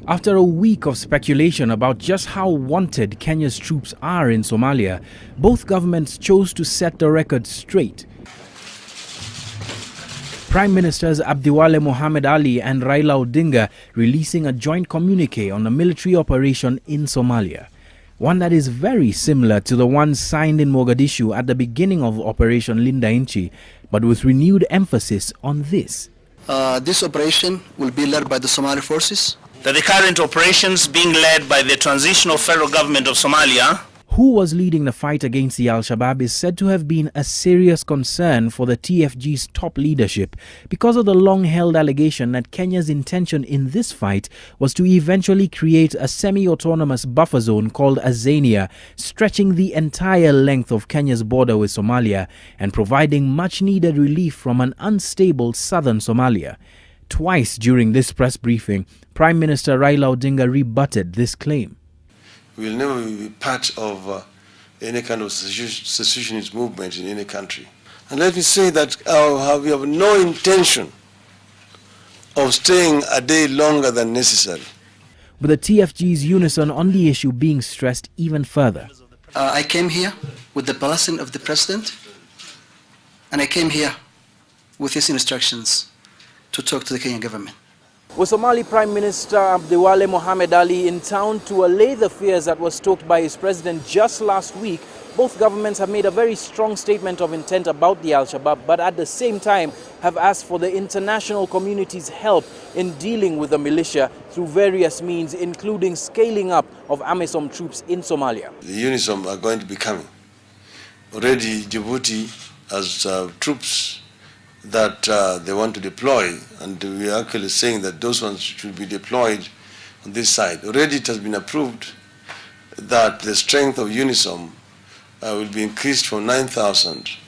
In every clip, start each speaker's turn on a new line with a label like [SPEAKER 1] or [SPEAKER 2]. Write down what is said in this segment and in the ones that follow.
[SPEAKER 1] After a week of speculation about just how wanted Kenya's troops are in Somalia, both governments chose to set the record straight. Prime Ministers Abdullahi Mohammed Ali and Raila Odinga releasing a joint communique on a military operation in Somalia. One that is very similar to the one signed in Mogadishu at the beginning of Operation Linda Inchi, but with renewed emphasis on this.
[SPEAKER 2] This operation will be led by the Somali forces.
[SPEAKER 3] That the current operations being led by the Transitional Federal Government of Somalia.
[SPEAKER 1] Who was leading the fight against the Al-Shabaab is said to have been a serious concern for the TFG's top leadership because of the long-held allegation that Kenya's intention in this fight was to eventually create a semi-autonomous buffer zone called Azania, stretching the entire length of Kenya's border with Somalia and providing much-needed relief from an unstable southern Somalia. Twice during this press briefing, Prime Minister Raila Odinga rebutted this claim.
[SPEAKER 4] We will never be part of any kind of secessionist movement in any country. And let me say that we have no intention of staying a day longer than necessary.
[SPEAKER 1] But the TFG's unison on the issue being stressed even further.
[SPEAKER 2] I came here with the blessing of the President, and I came here with his instructions to talk to the Kenyan government.
[SPEAKER 1] With Somali Prime Minister Abdullahi Mohammed Ali in town to allay the fears that were stoked by his president just last week, both governments have made a very strong statement of intent about the Al-Shabaab, but at the same time have asked for the international community's help in dealing with the militia through various means, including scaling up of AMISOM troops in Somalia.
[SPEAKER 4] The UNISOM are going to be coming. Already Djibouti has troops that they want to deploy, and we are actually saying that those ones should be deployed on this side. Already it has been approved that the strength of UNISOM will be increased from 9,000 to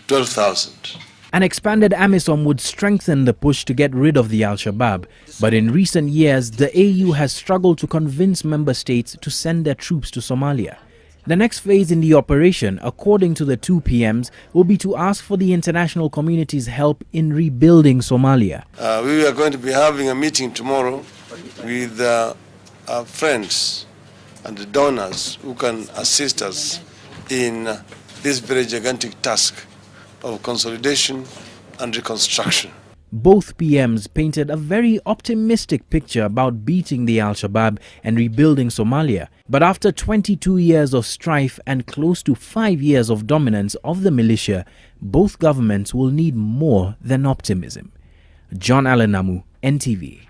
[SPEAKER 4] 12,000.
[SPEAKER 1] An expanded AMISOM would strengthen the push to get rid of the Al-Shabaab, but in recent years the AU has struggled to convince member states to send their troops to Somalia. The next phase in the operation, according to the two PMs, will be to ask for the international community's help in rebuilding Somalia.
[SPEAKER 4] We are going to be having a meeting tomorrow with our friends and the donors who can assist us in this very gigantic task of consolidation and reconstruction.
[SPEAKER 1] Both PMs painted a very optimistic picture about beating the Al-Shabaab and rebuilding Somalia. But after 22 years of strife and close to 5 years of dominance of the militia, both governments will need more than optimism. John Allen Namu, NTV.